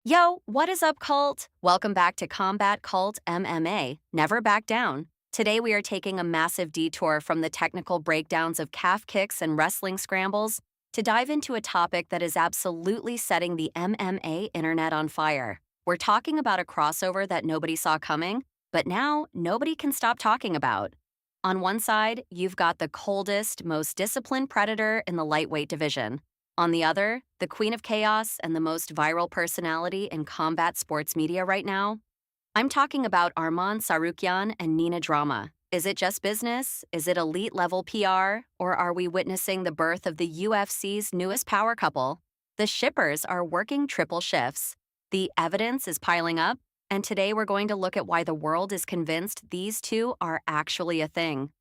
Yo, what is up, cult? Welcome back to Combat Cult MMA. Never back down. Today we are taking a massive detour from the technical breakdowns of calf kicks and wrestling scrambles to dive into a topic that is absolutely setting the MMA internet on fire. We're talking about a crossover that nobody saw coming, but now nobody can stop talking about. On one side, you've got the coldest, most disciplined predator in the lightweight division. On the other, the queen of chaos and the most viral personality in combat sports media right now. I'm talking about Arman Tsarukyan and Nina Drama. Is it just business? Is it elite level PR? Or are we witnessing the birth of the UFC's newest power couple? The shippers are working triple shifts. The evidence is piling up, and today we're going to look at why the world is convinced these two are actually a thing.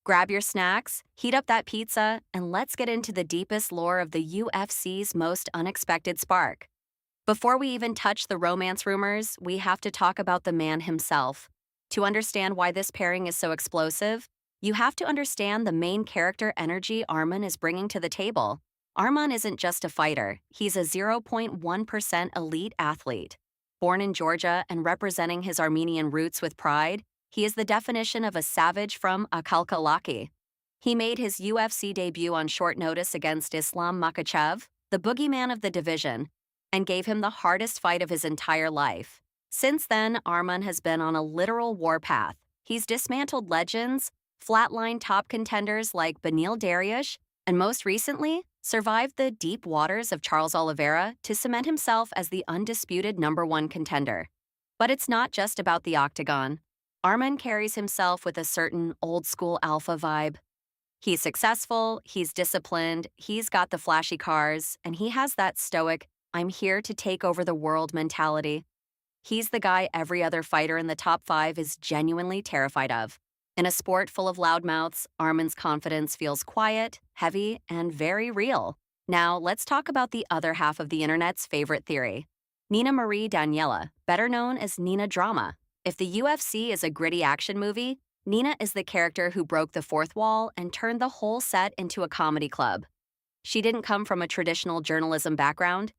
Grab your snacks, heat up that pizza, and let's get into the deepest lore of the UFC's most unexpected spark. Before we even touch the romance rumors, we have to talk about the man himself. To understand why this pairing is so explosive, you have to understand the main character energy Arman is bringing to the table. Arman isn't just a fighter, he's a 0.1% elite athlete. Born in Georgia and representing his Armenian roots with pride, he is the definition of a savage from Akalkalaki. He made his UFC debut on short notice against Islam Makhachev, the boogeyman of the division, and gave him the hardest fight of his entire life. Since then, Arman has been on a literal warpath. He's dismantled legends, flatlined top contenders like Beneil Dariush, and most recently, survived the deep waters of Charles Oliveira to cement himself as the undisputed #1 contender. But it's not just about the octagon. Arman carries himself with a certain old-school alpha vibe. He's successful, he's disciplined, he's got the flashy cars, and he has that stoic, I'm here to take over the world mentality. He's the guy every other fighter in the top 5 is genuinely terrified of. In a sport full of loudmouths, Arman's confidence feels quiet, heavy, and very real. Now, let's talk about the other half of the internet's favorite theory. Nina Marie Daniela, better known as Nina Drama. If the UFC is a gritty action movie, Nina is the character who broke the fourth wall and turned the whole set into a comedy club. She didn't come from a traditional journalism background.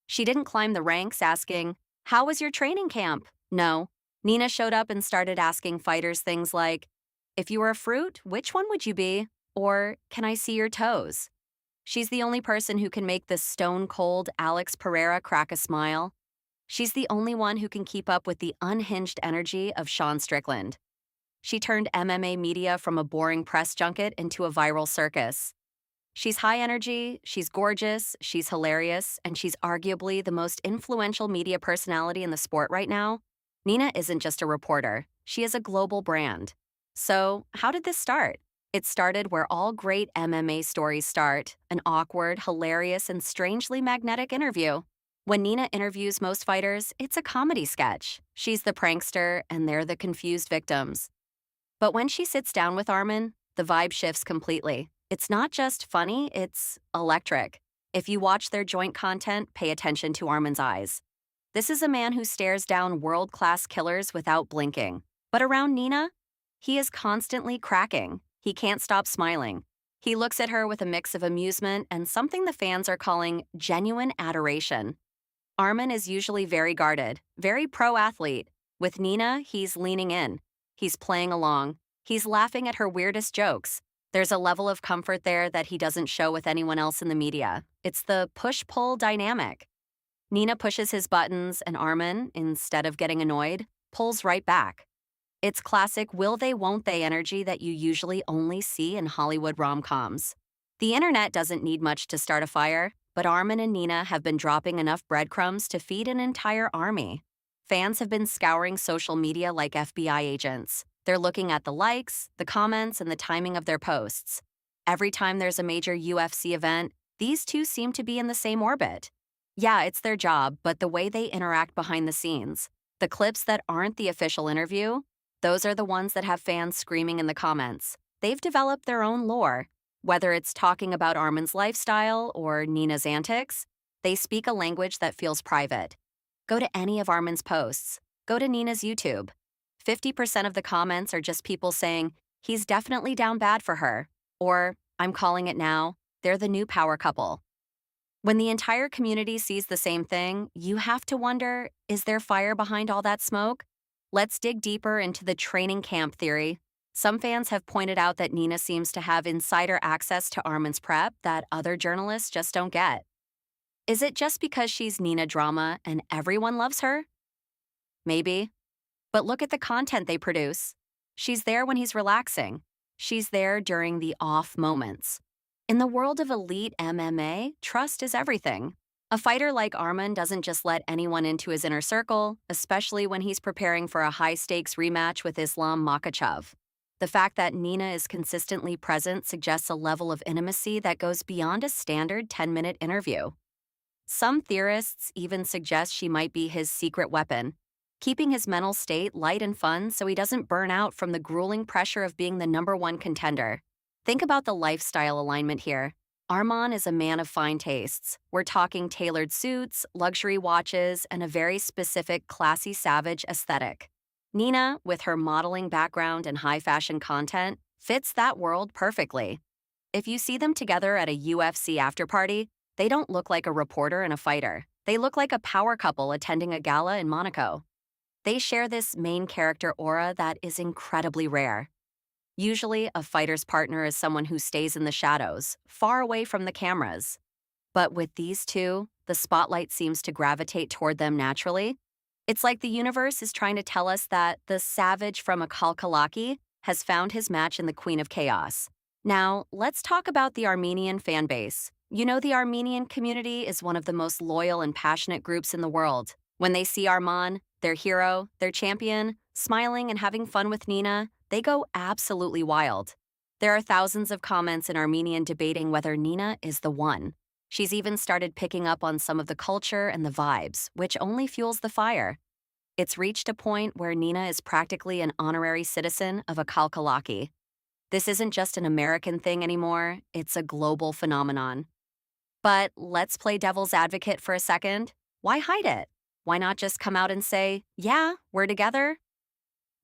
She didn't climb the ranks asking, "How was your training camp?" No. Nina showed up and started asking fighters things like, "If you were a fruit, which one would you be?" Or, "Can I see your toes?" She's the only person who can make the stone-cold Alex Pereira crack a smile. She's the only one who can keep up with the unhinged energy of Sean Strickland. She turned MMA media from a boring press junket into a viral circus. She's high energy, she's gorgeous, she's hilarious, and she's arguably the most influential media personality in the sport right now. Nina isn't just a reporter, she is a global brand. So, how did this start? It started where all great MMA stories start, an awkward, hilarious, and strangely magnetic interview. When Nina interviews most fighters, it's a comedy sketch. She's the prankster, and they're the confused victims. But when she sits down with Arman, the vibe shifts completely. It's not just funny, it's electric. If you watch their joint content, pay attention to Arman's eyes. This is a man who stares down world-class killers without blinking. But around Nina, he is constantly cracking. He can't stop smiling. He looks at her with a mix of amusement and something the fans are calling genuine adoration. Arman is usually very guarded, very pro-athlete. With Nina, he's leaning in. He's playing along. He's laughing at her weirdest jokes. There's a level of comfort there that he doesn't show with anyone else in the media. It's the push-pull dynamic. Nina pushes his buttons, and Arman, instead of getting annoyed, pulls right back. It's classic will they, won't they energy that you usually only see in Hollywood rom-coms. The internet doesn't need much to start a fire, but Arman and Nina have been dropping enough breadcrumbs to feed an entire army. Fans have been scouring social media like FBI agents. They're looking at the likes, the comments, and the timing of their posts. Every time there's a major UFC event, these two seem to be in the same orbit. Yeah, it's their job, but the way they interact behind the scenes, the clips that aren't the official interview, those are the ones that have fans screaming in the comments. They've developed their own lore. Whether it's talking about Arman's lifestyle or Nina's antics, they speak a language that feels private. Go to any of Arman's posts. Go to Nina's YouTube. 50% of the comments are just people saying, "He's definitely down bad for her," or "I'm calling it now, they're the new power couple." When the entire community sees the same thing, you have to wonder, is there fire behind all that smoke? Let's dig deeper into the training camp theory. Some fans have pointed out that Nina seems to have insider access to Arman's prep that other journalists just don't get. Is it just because she's Nina Drama and everyone loves her? Maybe. But look at the content they produce. She's there when he's relaxing. She's there during the off moments. In the world of elite MMA, trust is everything. A fighter like Arman doesn't just let anyone into his inner circle, especially when he's preparing for a high-stakes rematch with Islam Makhachev. The fact that Nina is consistently present suggests a level of intimacy that goes beyond a standard 10-minute interview. Some theorists even suggest she might be his secret weapon, keeping his mental state light and fun so he doesn't burn out from the grueling pressure of being the #1 contender. Think about the lifestyle alignment here. Arman is a man of fine tastes. We're talking tailored suits, luxury watches, and a very specific classy savage aesthetic. Nina, with her modeling background and high fashion content, fits that world perfectly. If you see them together at a UFC afterparty, they don't look like a reporter and a fighter. They look like a power couple attending a gala in Monaco. They share this main character aura that is incredibly rare. Usually, a fighter's partner is someone who stays in the shadows, far away from the cameras. But with these two, the spotlight seems to gravitate toward them naturally. It's like the universe is trying to tell us that the savage from Akalkalaki has found his match in the Queen of Chaos. Now, let's talk about the Armenian fan base. You know, the Armenian community is one of the most loyal and passionate groups in the world. When they see Arman, their hero, their champion, smiling and having fun with Nina, they go absolutely wild. There are thousands of comments in Armenian debating whether Nina is the one. She's even started picking up on some of the culture and the vibes, which only fuels the fire. It's reached a point where Nina is practically an honorary citizen of Akalkalaki. This isn't just an American thing anymore, it's a global phenomenon. But let's play devil's advocate for a second. Why hide it? Why not just come out and say, yeah, we're together?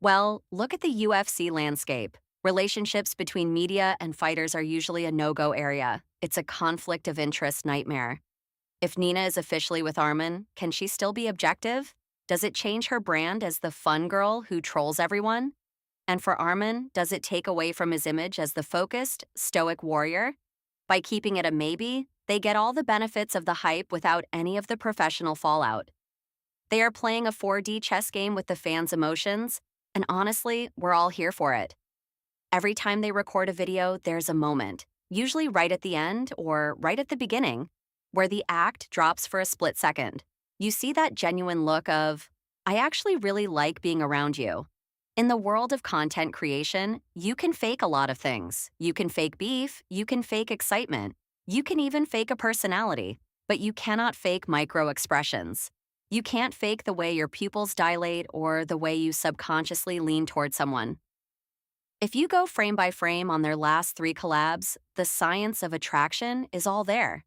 Well, look at the UFC landscape. Relationships between media and fighters are usually a no-go area. It's a conflict of interest nightmare. If Nina is officially with Arman, can she still be objective? Does it change her brand as the fun girl who trolls everyone? And for Arman, does it take away from his image as the focused, stoic warrior? By keeping it a maybe, they get all the benefits of the hype without any of the professional fallout. They are playing a 4D chess game with the fans' emotions, and honestly, we're all here for it. Every time they record a video, there's a moment, usually right at the end or right at the beginning, where the act drops for a split second. You see that genuine look of, I actually really like being around you. In the world of content creation, you can fake a lot of things. You can fake beef, you can fake excitement, you can even fake a personality, but you cannot fake micro expressions. You can't fake the way your pupils dilate or the way you subconsciously lean toward someone. If you go frame by frame on their last 3 collabs, the science of attraction is all there.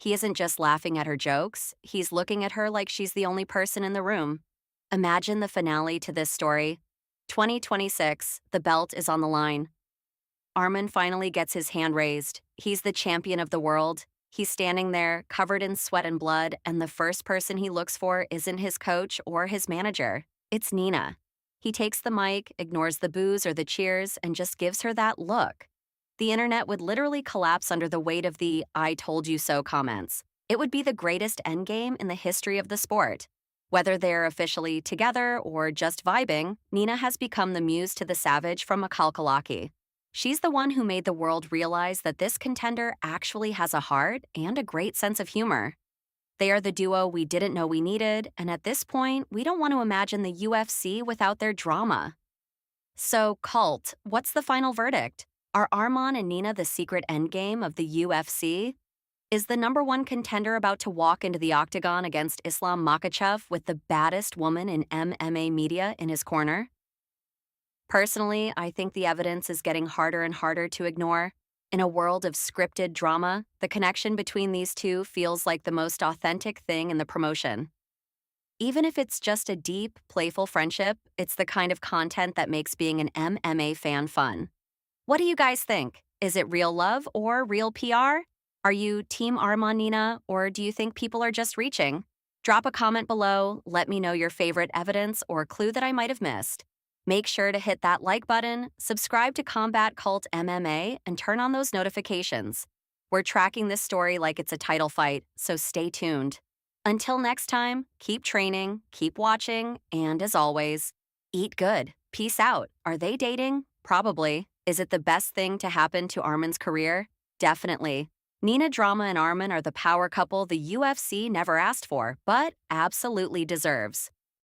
He isn't just laughing at her jokes, he's looking at her like she's the only person in the room. Imagine the finale to this story. 2026, the belt is on the line. Arman finally gets his hand raised. He's the champion of the world. He's standing there, covered in sweat and blood, and the first person he looks for isn't his coach or his manager. It's Nina. He takes the mic, ignores the boos or the cheers, and just gives her that look. The internet would literally collapse under the weight of the "I told you so" comments. It would be the greatest endgame in the history of the sport. Whether they're officially together or just vibing, Nina has become the muse to the savage from Akalkalaki. She's the one who made the world realize that this contender actually has a heart and a great sense of humor. They are the duo we didn't know we needed, and at this point, we don't want to imagine the UFC without their drama. So, Cult, what's the final verdict? Are Arman and Nina the secret endgame of the UFC? Is the #1 contender about to walk into the octagon against Islam Makhachev with the baddest woman in MMA media in his corner? Personally, I think the evidence is getting harder and harder to ignore. In a world of scripted drama, the connection between these two feels like the most authentic thing in the promotion. Even if it's just a deep, playful friendship, it's the kind of content that makes being an MMA fan fun. What do you guys think? Is it real love or real PR? Are you Team Arman Nina, or do you think people are just reaching? Drop a comment below, let me know your favorite evidence or clue that I might have missed. Make sure to hit that like button, subscribe to Combat Cult MMA, and turn on those notifications. We're tracking this story like it's a title fight, so stay tuned. Until next time, keep training, keep watching, and as always, eat good. Peace out. Are they dating? Probably. Is it the best thing to happen to Arman's career? Definitely. Nina Drama and Arman are the power couple the UFC never asked for, but absolutely deserves.